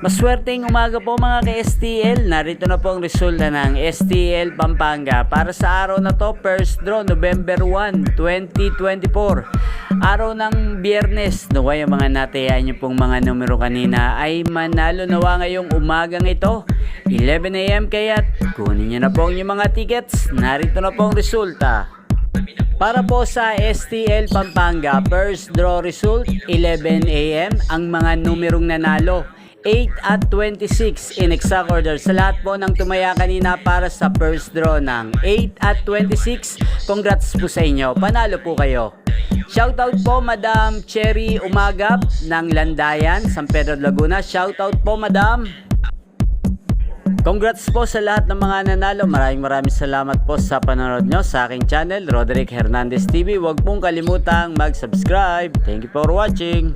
Maswerteng umaga po mga ka-STL. Narito na po ang resulta ng STL Pampanga para sa araw na to, first draw November 1, 2024. Araw ng Biyernes. Naway ang mga natayaan nyo pong mga numero kanina ay manalo nawa ngayong umagang ito. 11 AM kaya't kunin nyo na po ang inyong mga tickets. Narito na po ang resulta. Para po sa STL Pampanga, first draw result 11 AM ang mga numerong nanalo. 8 at 26 in exact order sa lahat po ng tumaya kanina para sa first draw ng 8 at 26. Congrats po sa inyo, panalo po kayo. Shoutout po Madam Cherry Umagap ng Landayan, San Pedro Laguna. Shoutout po Madam. Congrats po sa lahat ng mga nanalo. Maraming salamat po sa panonood nyo sa aking channel, Roderick Hernandez TV. Huwag pong kalimutang mag-subscribe. Thank you for watching.